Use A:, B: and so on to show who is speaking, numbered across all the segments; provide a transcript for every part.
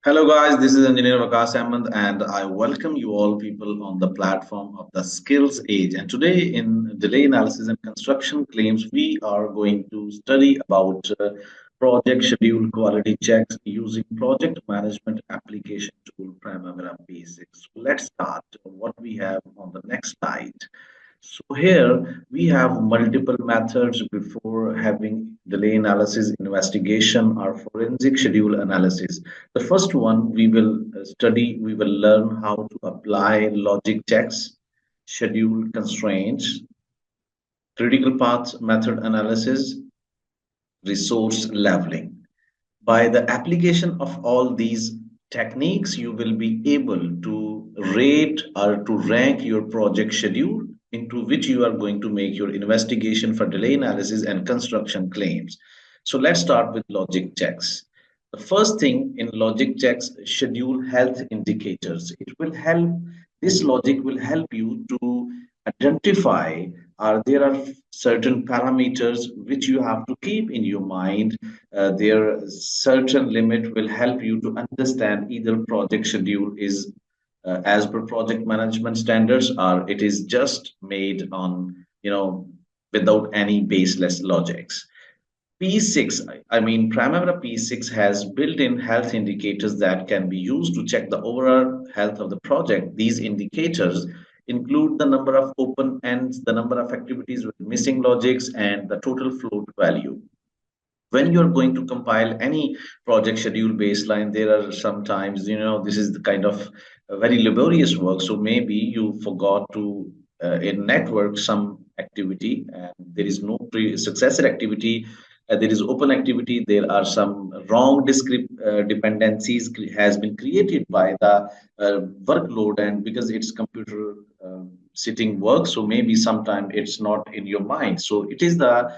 A: Hello guys, this is Engineer Vakas Ahmed and I welcome you all people on the platform of the Skills Age. And today in Delay Analysis and Construction Claims, we are going to study about project schedule quality checks using project management application tool Primavera P6. Let's start what we have on the next slide. So here we have multiple methods before having delay analysis, investigation, or forensic schedule analysis. The first one we will study, we will learn how to apply logic checks, schedule constraints, critical path method analysis, resource leveling. By the application of all these techniques, you will be able to rate or to rank your project schedule into which you are going to make your investigation for delay analysis and construction claims. So let's start with logic checks. The first thing in logic checks, schedule health indicators. It will help, this logic will help you to identify there are certain parameters which you have to keep in your mind. Their certain limit will help you to understand either project schedule is as per project management standards or it is just made on without any baseless logics. P6, I mean, Primavera P6 has built-in health indicators that can be used to check the overall health of the project. These indicators include the number of open ends, the number of activities with missing logics, and the total float value. When you're going to compile any project schedule baseline, there are sometimes, this is the kind of very laborious work. So maybe you forgot to in network some activity and there is no successor activity, there is open activity, there are some wrong dependencies has been created by the workload, and because it's computer sitting work, so maybe sometime it's not in your mind. So it is the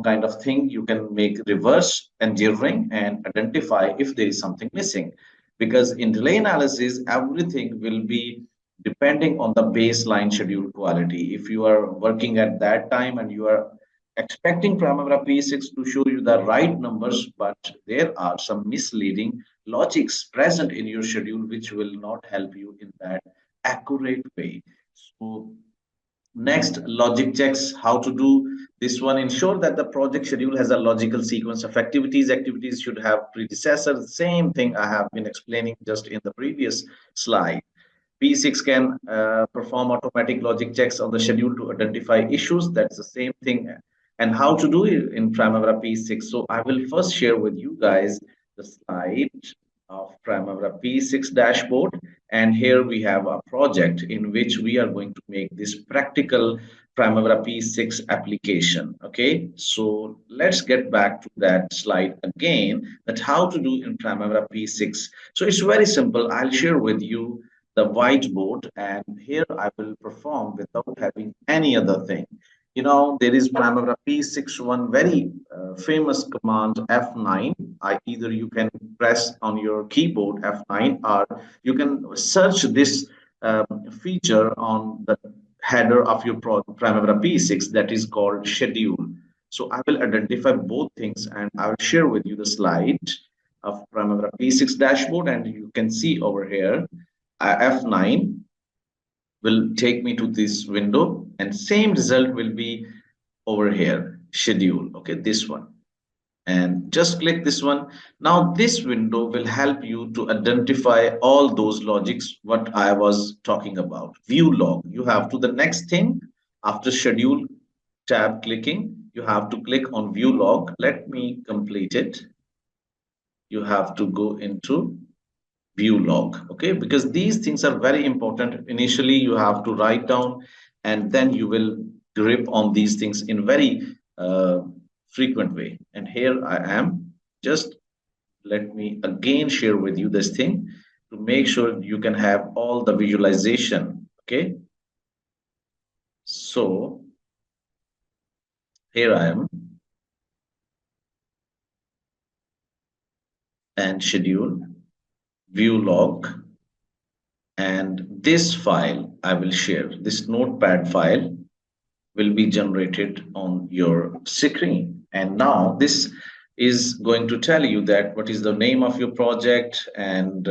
A: kind of thing you can make reverse engineering and identify if there is something missing, because in delay analysis everything will be depending on the baseline schedule quality. If you are working at that time and you are expecting Primavera P6 to show you the right numbers, but there are some misleading logics present in your schedule which will not help you in that accurate way. So next, logic checks, how to do this one. Ensure that the project schedule has a logical sequence of activities. Activities should have predecessors. Same thing I have been explaining just in the previous slide. P6 can perform automatic logic checks on the schedule to identify issues. That's the same thing. And how to do it in Primavera P6. So I will first share with you guys the slide of Primavera P6 dashboard. And here we have a project in which we are going to make this practical Primavera P6 application. Okay, so let's get back to that slide again, that how to do in Primavera P6. So it's very simple. I'll share with you the whiteboard, and here I will perform without having any other thing. There is Primavera P6 one very famous command F9. Either you can press on your keyboard F9 or you can search this feature on the header of your Primavera P6 that is called schedule. So I will identify both things and I will share with you the slide of Primavera P6 dashboard, and you can see over here F9 will take me to this window, and same result will be over here, schedule. Okay, this one, and just click this one. Now this window will help you to identify all those logics what I was talking about. View log, you have to the next thing after schedule tab clicking, you have to click on view log. Let me complete it. You have to go into view log, okay, because these things are very important. Initially you have to write down and then you will grip on these things in very frequent way. And here I am, just let me again share with you this thing to make sure you can have all the visualization. Okay, so here I am and schedule view log, and this file I will share, this notepad file will be generated on your screen. And now this is going to tell you that what is the name of your project and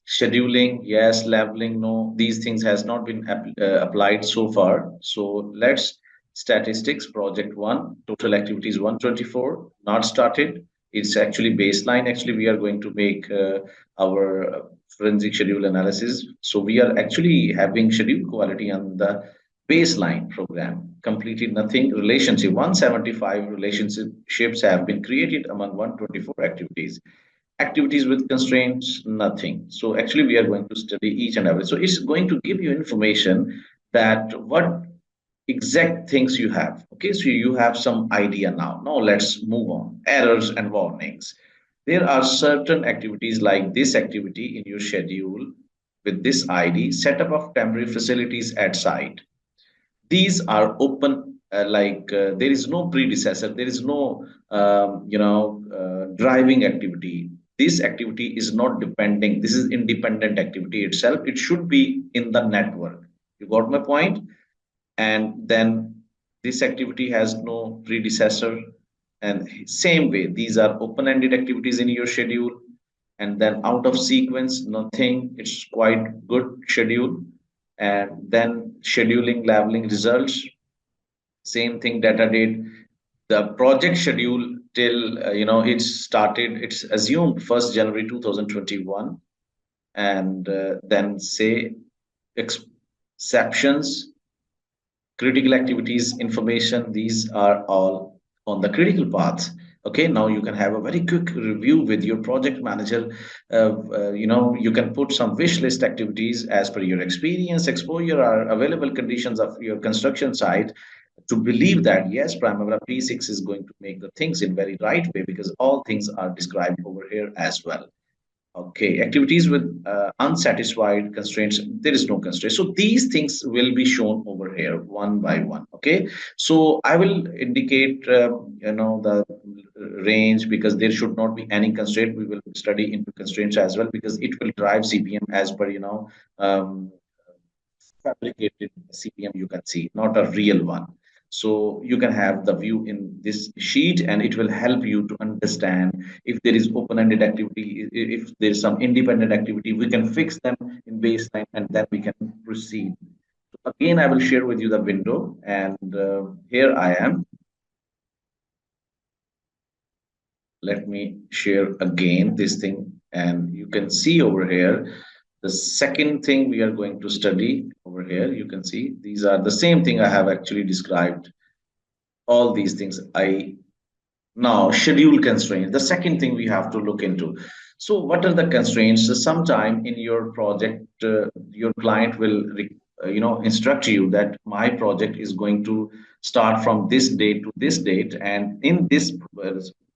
A: scheduling, yes, labeling, no, these things has not been applied so far. So let's statistics project one, total activities 124, not started. It's actually baseline. Actually, we are going to make our forensic schedule analysis. So we are actually having schedule quality on the baseline program. Completed nothing. Relationship 175 relationships have been created among 124 activities. Activities with constraints, nothing. So actually, we are going to study each and every. So it's going to give you information that what exact things you have. Okay, so you have some idea now. Now let's move on. Errors and warnings. There are certain activities like this activity in your schedule with this ID, setup of temporary facilities at site. These are open, there is no predecessor, there is no driving activity. This activity is not depending, this is independent activity itself, it should be in the network. You got my point? And then this activity has no predecessor, and same way these are open-ended activities in your schedule. And then out of sequence, nothing, it's quite good schedule. And then scheduling, labeling results, same thing, data date. The project schedule till it's started, it's assumed 1st January 2021. And then say exceptions, critical activities information, these are all on the critical paths. Okay, now you can have a very quick review with your project manager. You can put some wish list activities as per your experience, exposure, or available conditions of your construction site, to believe that yes, Primavera P6 is going to make the things in very right way, because all things are described over here as well. Okay, activities with unsatisfied constraints, there is no constraint. So these things will be shown over here one by one. Okay, so I will indicate, the range, because there should not be any constraint. We will study into constraints as well, because it will drive CPM as per, um, fabricated CPM you can see, not a real one. So you can have the view in this sheet, and it will help you to understand if there is open-ended activity, if there is some independent activity, we can fix them in baseline, and then we can proceed. Again, I will share with you the window, and here I am. Let me share again this thing, and you can see over here the second thing we are going to study over here. You can see these are the same thing I have actually described. All these things I now schedule constraints, the second thing we have to look into. So what are the constraints? So sometime in your project, your client will instruct you that my project is going to start from this date to this date, and in this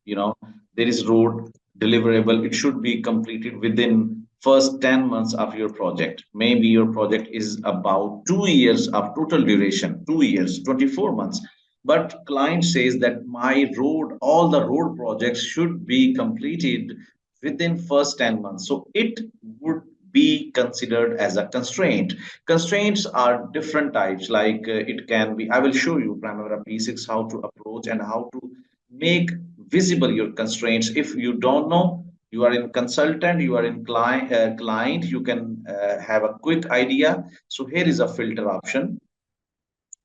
A: you know there is road deliverable, it should be completed within first 10 months of your project. Maybe your project is about 2 years of total duration, 2 years, 24 months, but client says that my road, all the road projects should be completed within first 10 months. So it would be considered as a constraint. Constraints are different types, like it can be, I will show you Primavera P6 how to approach and how to make visible your constraints. If you don't know, you are in consultant, you are in client, you can have a quick idea. So here is a filter option,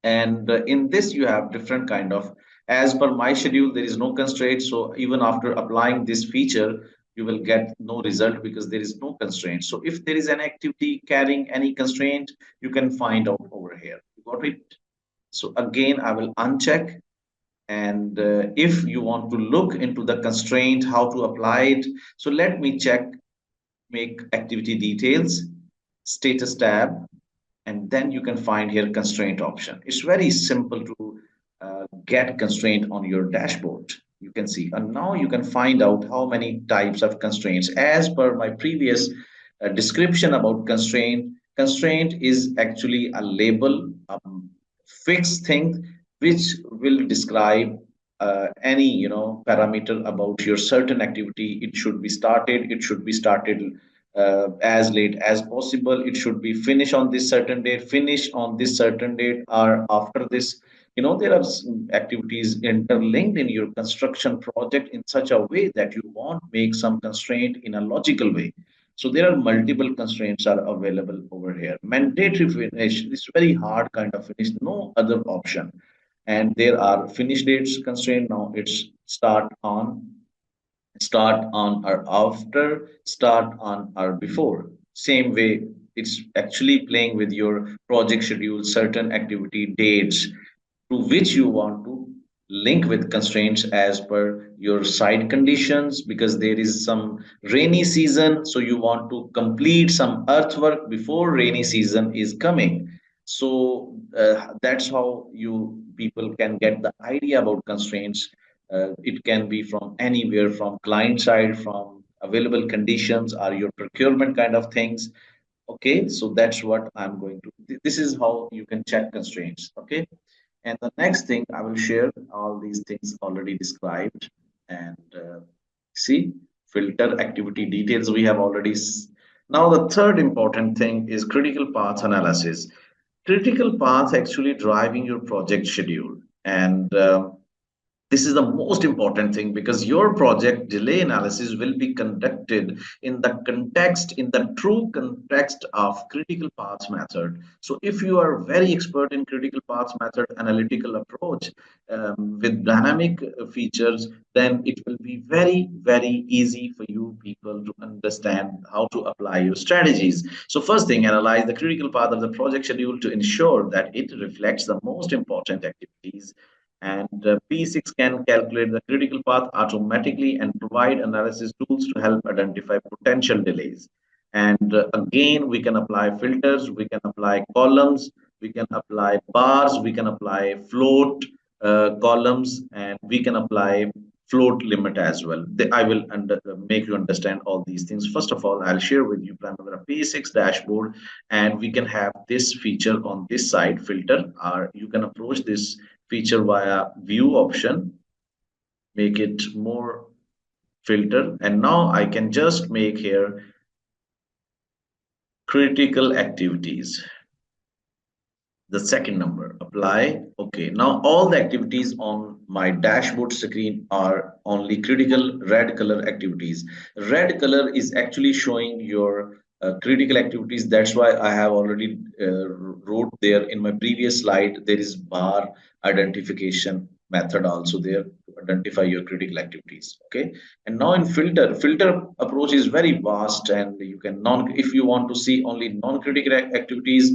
A: and in this you have different kind of, as per my schedule there is no constraint, so even after applying this feature you will get no result because there is no constraint. So if there is an activity carrying any constraint, you can find out over here. You got it? So again I will uncheck, and if you want to look into the constraint, how to apply it, so let me check. Make activity details, status tab, and then you can find here constraint option. It's very simple to get constraint on your dashboard. You can see, and now you can find out how many types of constraints. As per my previous description about constraint, constraint is actually a label, fixed thing which will describe any parameter about your certain activity. It should be started, it should be started as late as possible, it should be finished on this certain date, finish on this certain date, or after this There are some activities interlinked in your construction project in such a way that you won't make some constraint in a logical way. So there are multiple constraints are available over here. Mandatory finish is very hard kind of finish, no other option. And there are finish dates constraint. Now it's start on or after, start on or before. Same way, it's actually playing with your project schedule, certain activity dates to which you want to link with constraints as per your site conditions, because there is some rainy season, so you want to complete some earthwork before rainy season is coming. So that's how you people can get the idea about constraints. It can be from anywhere, from client side, from available conditions, or your procurement kind of things. Okay, so that's what I'm going to. This is how you can check constraints. Okay, and the next thing I will share all these things already described, and see, filter activity details we have already. Now the third important thing is critical path analysis. Critical path actually driving your project schedule, and this is the most important thing, because your project delay analysis will be conducted in the context, in the true context of critical path method. So if you are very expert in critical path method analytical approach with dynamic features, then it will be very, very easy for you people to understand how to apply your strategies. So first thing, analyze the critical path of the project schedule to ensure that it reflects the most important activities, and P6 can calculate the critical path automatically and provide analysis tools to help identify potential delays. And again, we can apply filters, we can apply columns, we can apply bars, we can apply float columns, and we can apply float limit as well. I will make you understand all these things. First of all, I'll share with you Primavera P6 dashboard, and we can have this feature on this side, filter, or you can approach this feature via view option, make it more filter, and now I can just make here critical activities, the second number, apply. Okay, now all the activities on my dashboard screen are only critical red color activities. Red color is actually showing your critical activities. That's why I have already wrote there in my previous slide, there is bar identification method also there to identify your critical activities. Okay, and now in filter approach is very vast, and you can non if you want to see only non-critical activities.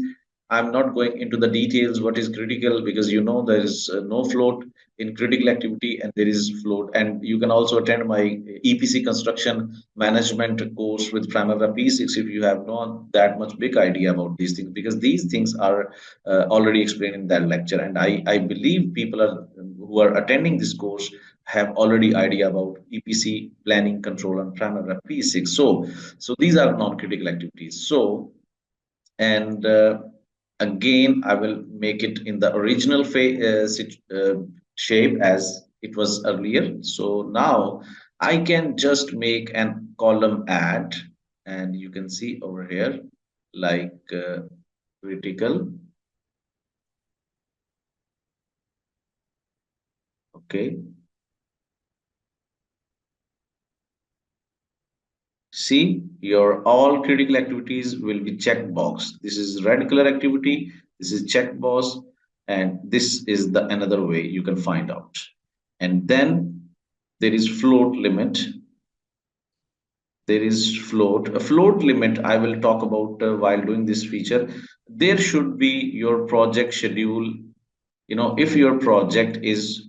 A: I'm not going into the details what is critical, because there is no float in critical activity, and there is float. And you can also attend my EPC construction management course with Primavera P6 if you have not that much big idea about these things, because these things are already explained in that lecture. And I believe people who are attending this course have already idea about EPC planning control and Primavera P6. So these are non-critical activities. So and again, I will make it in the original shape as it was earlier. So now I can just make an column add, and you can see over here like critical. Okay. See, your all critical activities will be checked box. This is red color activity, this is check box, and this is the another way you can find out. And then there is float limit. There is float. A float limit I will talk about while doing this feature. There should be your project schedule. If your project is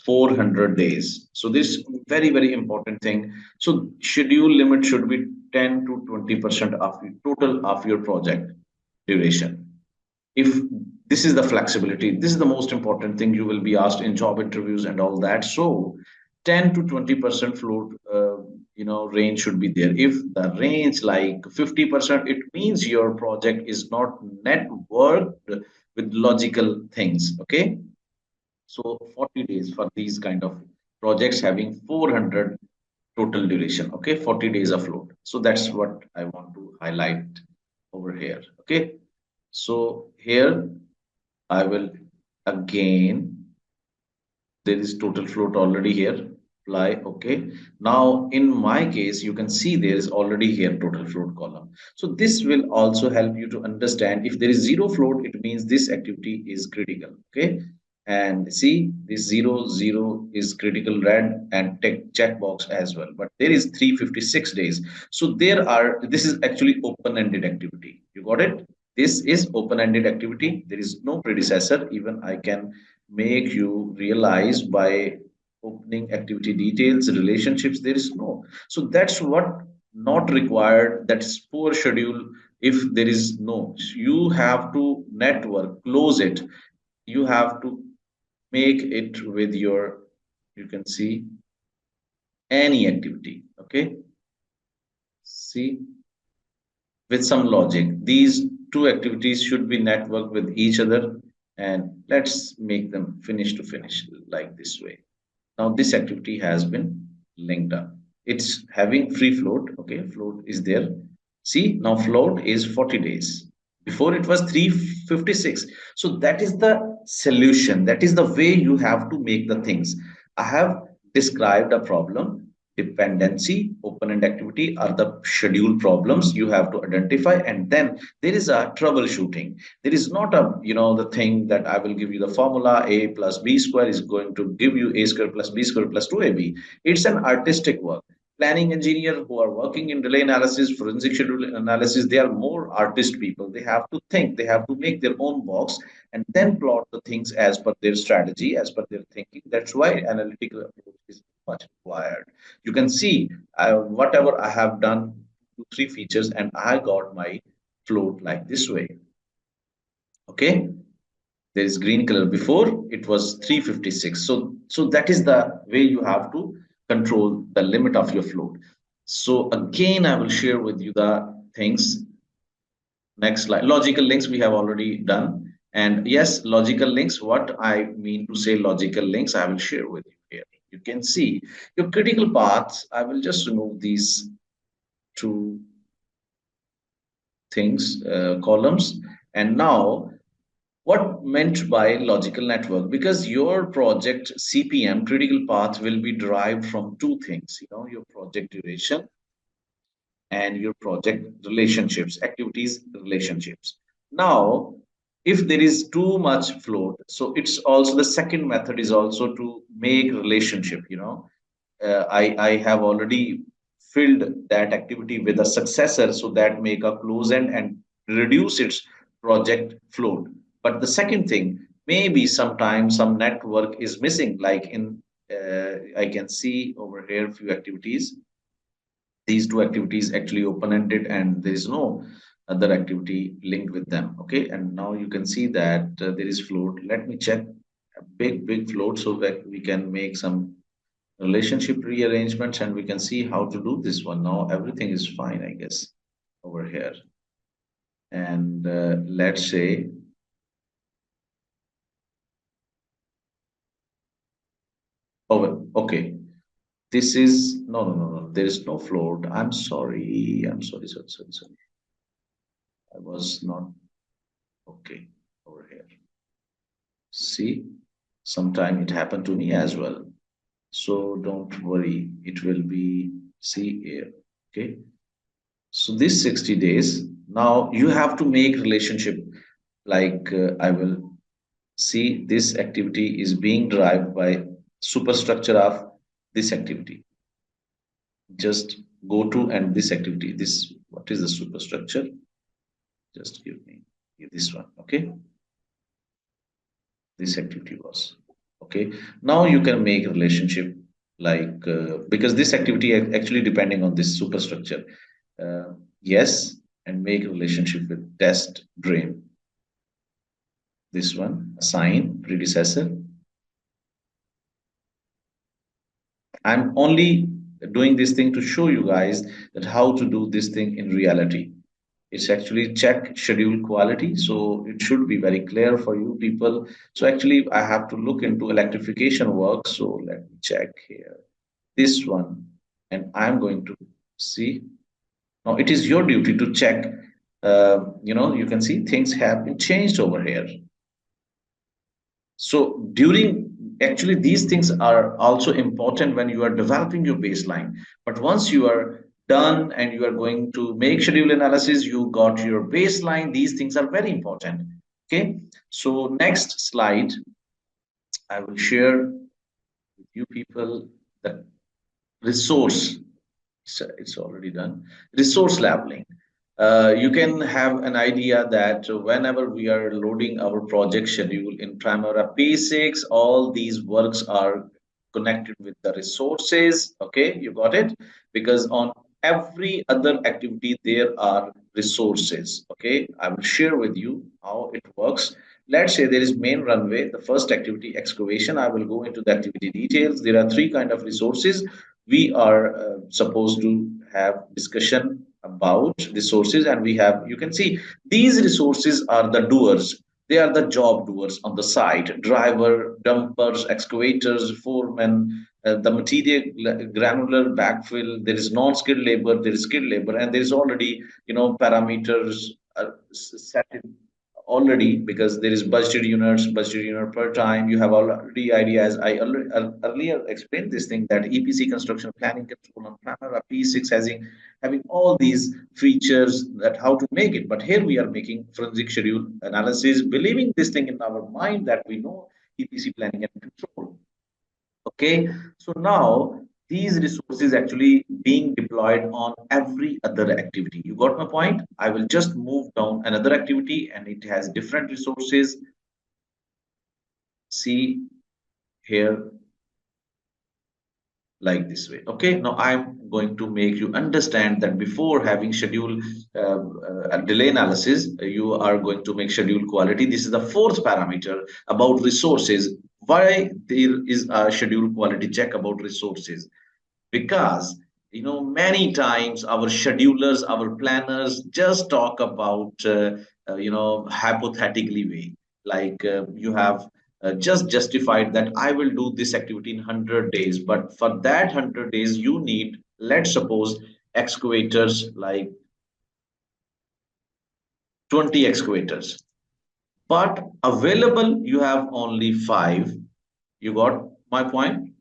A: 400 days, so this very, very important thing. So schedule limit should be 10 to 20% of the total of your project duration. If this is the flexibility, this is the most important thing you will be asked in job interviews and all that. So 10 to 20% float range should be there. If the range like 50%, it means your project is not networked with logical things. Okay, so 40 days for these kind of projects having 400 total duration. Okay, 40 days of load. So that's what I want to highlight over here. Okay, so here I will Again, there is total float already here. Apply. Okay. Now in my case, you can see there is already here total float column. So this will also help you to understand if there is zero float, it means this activity is critical. Okay. And see this 0 0 is critical red and checkbox as well, but there is 356 days. So this is actually open-ended activity. You got it? This is open-ended activity. There is no predecessor. Even I can make you realize by opening activity details, relationships, there is no. So that's what not required. That's poor schedule. If there is no, you have to network, close it. You have to make it with your, you can see any activity. Okay. See, with some logic. These two activities should be networked with each other, and let's make them finish to finish like this way. Now this activity has been linked up. It's having free float. Okay, float is there. See, now float is 40 days. Before it was 356. So that is the solution. That is the way you have to make the things. I have described a problem. Dependency, open-end activity are the schedule problems you have to identify, and then there is a troubleshooting. There is not a, the thing that I will give you the formula a plus b square is going to give you a square plus b square plus 2ab. It's an artistic work. Planning engineer who are working in delay analysis, forensic schedule analysis, they are more artist people. They have to think, they have to make their own box and then plot the things as per their strategy, as per their thinking. That's why analytical approach is much required. You can see whatever I have done, 2 3 features, and I got my float like this way. Okay, there is green color. Before it was 356. So that is the way you have to control the limit of your float. So again, I will share with you the things. Next slide. Logical links we have already done. And yes, logical links, what I mean to say logical links, I will share with you here. You can see your critical paths. I will just remove these two things, columns. And now what meant by logical network? Because your project CPM, critical path, will be derived from two things, your project duration and your project relationships, activities relationships. Now if there is too much float, so it's also the second method is also to make relationship. I have already filled that activity with a successor, so that make a close end and reduce its project float. But the second thing, maybe sometimes some network is missing, like in I can see over here few activities. These two activities actually open-ended and there is no other activity linked with them. Okay, and now you can see that there is float. Let me check a big float so that we can make some relationship rearrangements and we can see how to do this one. Now everything is fine, I guess, over here. And let's say over. Okay, this is no. There is no float. I'm sorry. I'm sorry. I was not okay over here. See, sometime it happened to me as well. So don't worry. It will be see here. Okay. So this 60 days. Now you have to make relationship like I will see this activity is being derived by superstructure of this activity. Just go to and this activity. This what is the superstructure? Just give me this one. Okay, this activity was okay. Now you can make a relationship like because this activity actually depending on this superstructure. Yes, and make a relationship with test dream. This one assign predecessor. I'm only doing this thing to show you guys that how to do this thing in reality. It's actually check schedule quality, so it should be very clear for you people. So actually I have to look into electrification work, so let me check here this one, and I'm going to see. Now it is your duty to check. You can see things have been changed over here. So during actually these things are also important when you are developing your baseline. But once you are done and you are going to make schedule analysis, you got your baseline. These things are very important. Okay. So next slide, I will share with you people the resource. So it's already done. Resource labeling. You can have an idea that whenever we are loading our project schedule in Primavera P6, all these works are connected with the resources. Okay, you got it? Because on every other activity, there are resources. Okay, I will share with you how it works. Let's say there is main runway, the first activity excavation. I will go into the activity details. There are three kind of resources we are supposed to have discussion about resources, and we have, you can see these resources are the doers, they are the job doers on the site: driver, dumpers, excavators, foremen, the material granular backfill. There is non-skilled labor, there is skilled labor, and there is already, parameters set in already, because there is budgeted unit per time. You have already idea, as I earlier explained this thing, that EPC construction planning control on Primavera P6 having all these features, that how to make it. But here we are making forensic schedule analysis, believing this thing in our mind that we know EPC planning and control. Okay, so now these resources actually being deployed on every other activity. You got my point? I will just move down another activity and it has different resources. See here, like this way. Okay, now I'm going to make you understand that before having schedule delay analysis, you are going to make schedule quality. This is the fourth parameter about resources. Why there is a schedule quality check about resources? Because many times our schedulers, our planners just talk about hypothetically way, like you have just justified that I will do this activity in 100 days, but for that 100 days you need, let's suppose, excavators like 20 excavators, but available you have only 5. You got my point?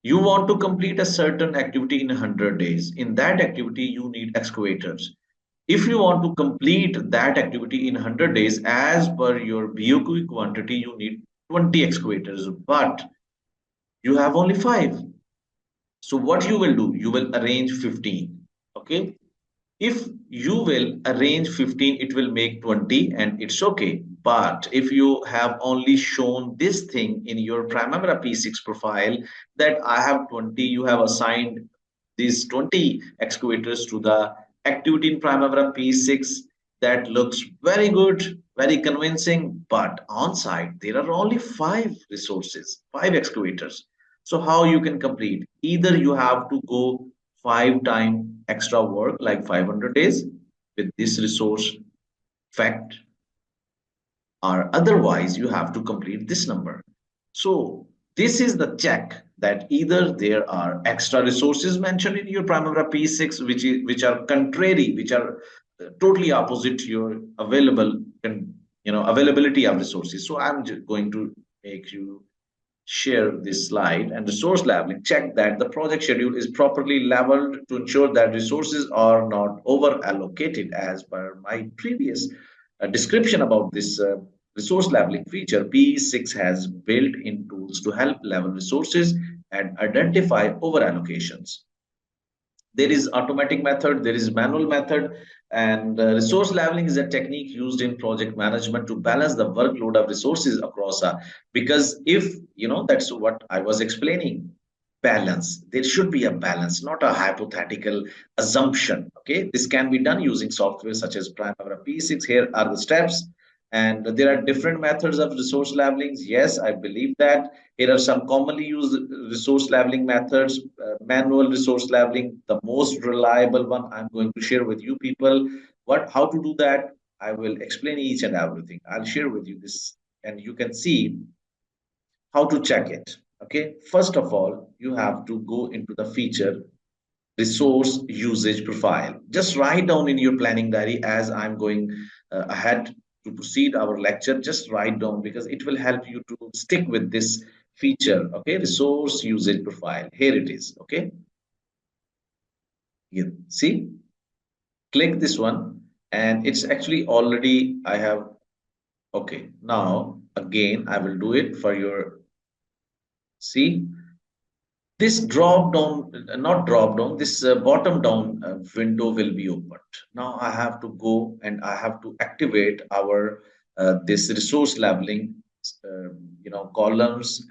A: You want to complete a certain activity in 100 days. In that activity, you need excavators. If you want to complete that activity in 100 days, as per your BOQ quantity, you need 20 excavators, but you have only 5. So what you will do? You will arrange 15. Okay. If you will arrange 15, it will make 20 and it's okay. But if you have only shown this thing in your Primavera P6 profile that I have 20, you have assigned these 20 excavators to the activity in Primavera P6, that looks very good, very convincing. But on site, there are only 5 resources, 5 excavators. So how you can complete? Either you have to go 5 time extra work, like 500 days with this resource fact, or otherwise you have to complete this number. So this is the check, that either there are extra resources mentioned in your Primavera P6 which are contrary, which are totally opposite to your available and availability of resources. So I'm just going to make you share this slide. And resource labeling, check that the project schedule is properly leveled to ensure that resources are not over allocated. As per my previous description about this resource labeling feature, P6 has built in tools to help level resources and identify over allocations. There is automatic method, there is manual method, and resource leveling is a technique used in project management to balance the workload of resources across a, because if that's what I was explaining, balance, there should be a balance, not a hypothetical assumption. Okay, this can be done using software such as Primavera P6. Here are the steps, and there are different methods of resource labelings. Yes, I believe that here are some commonly used resource labeling methods. Manual resource labeling, the most reliable one. I'm going to share with you people how to do that. I will explain each and everything. I'll share with you this, and you can see how to check it. Okay, first of all, you have to go into the feature resource usage profile. Just write down in your planning diary as I'm going ahead. to proceed our lecture, just write down because it will help you to stick with this feature. Okay, resource usage profile. Here it is. Okay, here, see, click this one, and it's actually already I have. Okay, now again I will do it for your. See, this drop down, not drop down, this bottom down window will be opened. Now I have to go and I have to activate our this resource labeling, uh, columns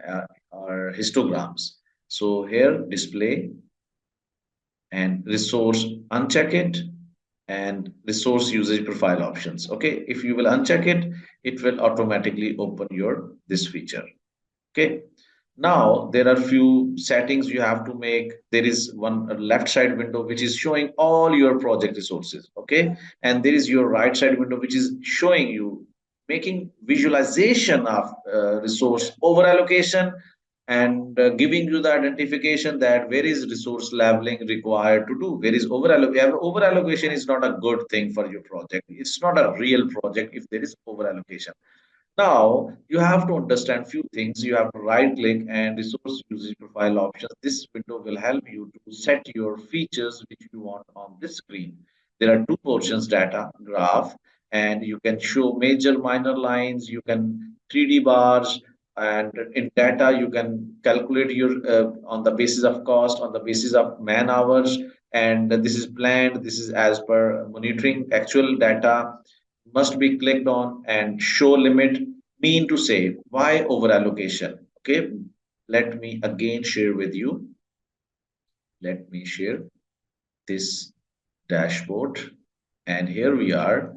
A: or histograms. So here display and resource, uncheck it, and resource usage profile options. Okay, if you will uncheck it, it will automatically open your this feature. Okay, now there are few settings you have to make. There is one left side window which is showing all your project resources. Okay, and there is your right side window which is showing you making visualization of resource over allocation, and giving you the identification that where is resource labeling required to do, where is over allocation. Over allocation is not a good thing for your project. It's not a real project if there is over allocation. Now you have to understand few things. You have to right click and resource usage profile options. This window will help you to set your features which you want on this screen. There are two portions: data, graph, and you can show major minor lines. You can 3D bars, and in data you can calculate your on the basis of cost, on the basis of man hours, and this is planned. This is as per monitoring actual data must be clicked on, and show limit mean to say why over allocation. Okay, let me again share with you. Let me share this dashboard, and here we are.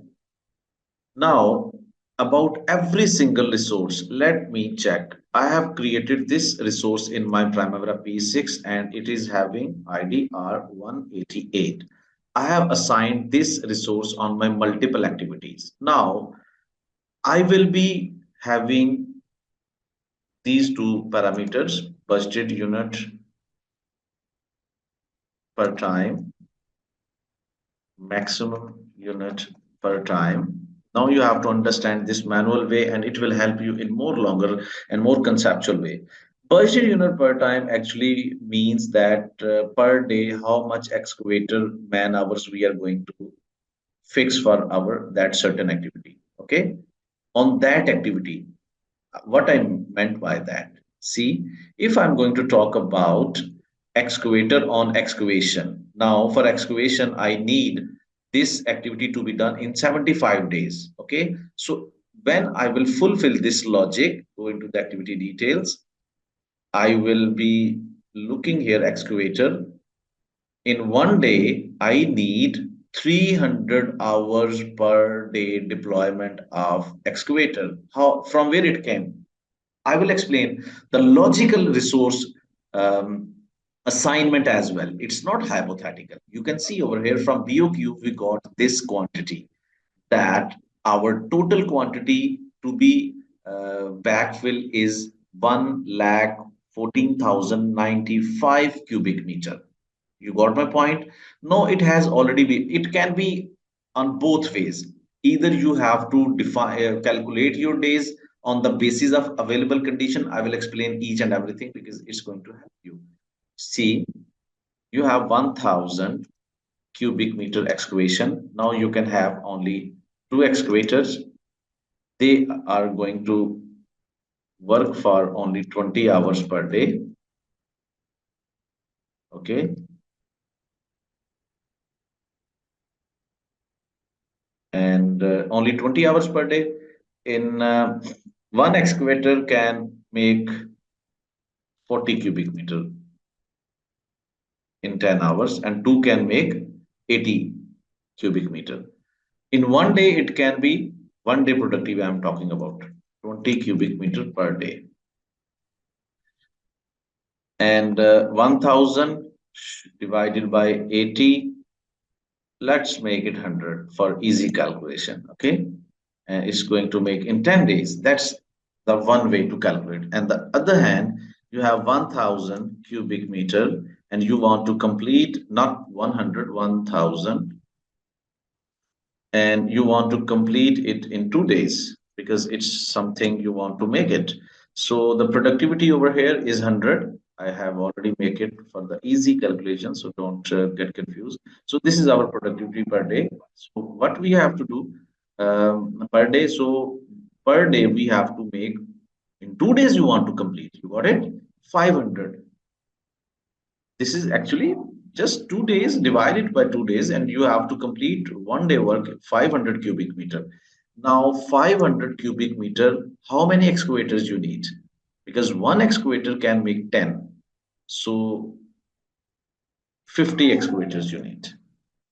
A: Now, about every single resource, let me check. I have created this resource in my Primavera P6 and it is having ID R188. I have assigned this resource on my multiple activities. Now, I will be having these two parameters: budgeted unit per time, maximum unit per time. Now you have to understand this manual way and it will help you in more longer and more conceptual way. Budgeted unit per time actually means that per day how much excavator man hours we are going to fix for our that certain activity. Okay, on that activity, what I meant by that. See, if I'm going to talk about excavator on excavation, now for excavation, I need this activity to be done in 75 days. Okay, so when I will fulfill this logic, go into the activity details, I will be looking here excavator. In one day, I need 300 hours per day deployment of excavator. How, from where it came? I will explain the logical resource um, assignment as well. It's not hypothetical. You can see over here from BOQ, we got this quantity, that our total quantity to be backfill is 1,14,095 cubic meter. You got my point? No, it has already been, it can be on both ways. Either you have to define, calculate your days on the basis of available condition. I will explain each and everything because it's going to help you. See, you have 1,000 cubic meter excavation. Now you can have only two excavators. They are going to work for only 20 hours per day. Okay. And only 20 hours per day. In one excavator can make 40 cubic meter in 10 hours, and two can make 80 cubic meter. In one day, it can be one day productive. I'm talking about 20 cubic meter per day. And 1000 divided by 80, let's make it 100 for easy calculation. Okay, and it's going to make in 10 days. That's the one way to calculate. And the other hand, you have 1000 cubic meter and you want to complete not 100, 1000 and you want to complete it in 2 days because it's something you want to make it. So the productivity over here is 100. I have already make it for the easy calculation, so don't get confused. So this is our productivity per day. So what we have to do per day. So per day we have to make in 2 days you want to complete. You got it? 500. This is actually just 2 days divided by 2 days, and you have to complete 1 day work 500 cubic meter. Now, 500 cubic meter, how many excavators you need? Because one excavator can make 10. So 50 excavators you need.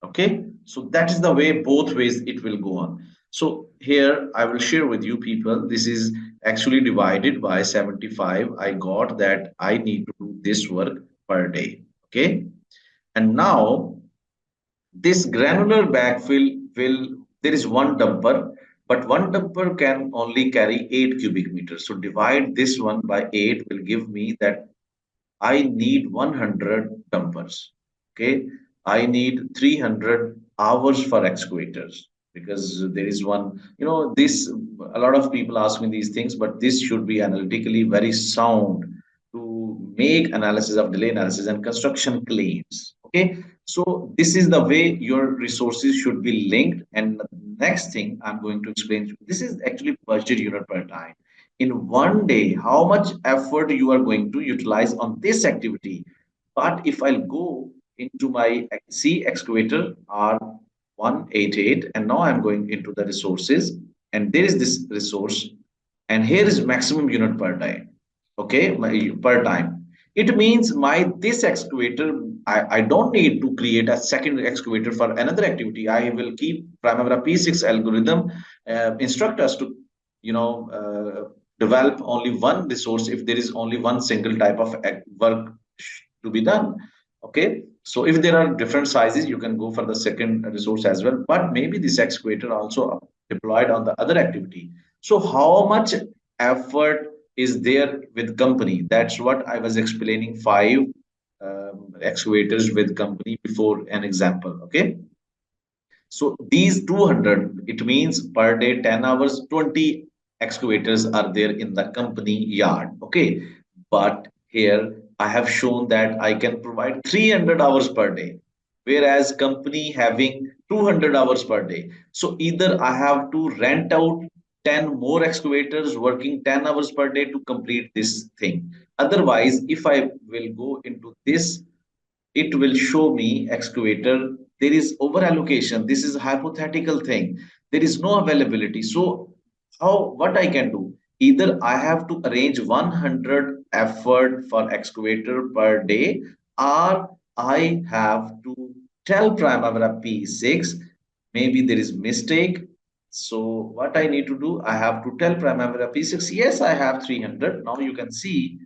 A: Okay, so that is the way, both ways it will go on. So here I will share with you people, this is actually divided by 75. I got that I need to do this work per day. Okay, and now this granular backfill will, there is one dumper, but one dumper can only carry 8 cubic meters. So divide this one by 8 will give me that I need 100 dumpers. Okay. I need 300 hours for excavators because there is one, this, a lot of people ask me these things, but this should be analytically very sound to make analysis of delay analysis and construction claims. Okay. So this is the way your resources should be linked. And the next thing I'm going to explain to you, this is actually budget unit per time. In 1 day, how much effort you are going to utilize on this activity. But if I'll go into my C excavator R188, and now I'm going into the resources, and there is this resource, and here is maximum unit per day. Okay, per time. It means my this excavator, I don't need to create a second excavator for another activity. I will keep Primavera P6 algorithm instruct us to, you know, develop only one resource if there is only one single type of work to be done. Okay, so if there are different sizes, you can go for the second resource as well. But maybe this excavator also deployed on the other activity. So how much effort is there with company? That's what I was explaining. Five excavators with company before an example. Okay. So these 200, it means per day 10 hours, 20 excavators are there in the company yard. Okay. But here I have shown that I can provide 300 hours per day, whereas company having 200 hours per day. So either I have to rent out 10 more excavators working 10 hours per day to complete this thing. Otherwise, if I will go into this, it will show me excavator. There is over allocation. This is a hypothetical thing. There is no availability. So how, what I can do, either I have to arrange 100 effort for excavator per day, or I have to tell Primavera P6 maybe there is mistake. So what I need to do, I have to tell Primavera P6, yes, I have 300. Now you can see,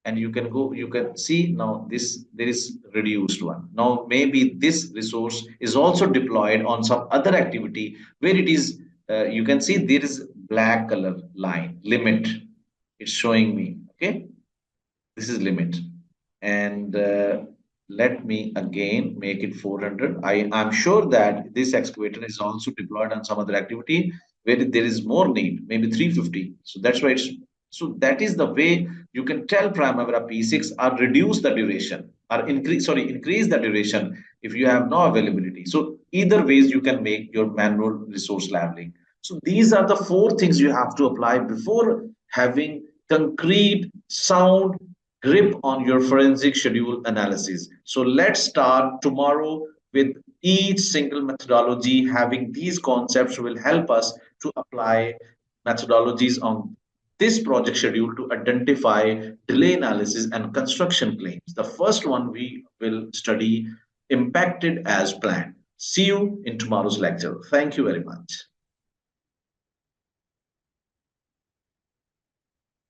A: and you can go, you can see now this, there is reduced one. Now maybe this resource is also deployed on some other activity where it is, you can see there is black color line limit, it's showing me. Okay, this is limit. And let me again make it 400. I'm sure that this excavator is also deployed on some other activity where there is more need, maybe 350. So that's why it's, so that is the way you can tell Primavera P6 or reduce the duration or increase the duration if you have no availability. So either ways you can make your manual resource labeling. So these are the four things you have to apply before having concrete, sound grip on your forensic schedule analysis. So let's start tomorrow with each single methodology. Having these concepts will help us to apply methodologies on this project schedule to identify delay analysis and construction claims. The first one we will study impacted as planned. See you in tomorrow's lecture. Thank you very much.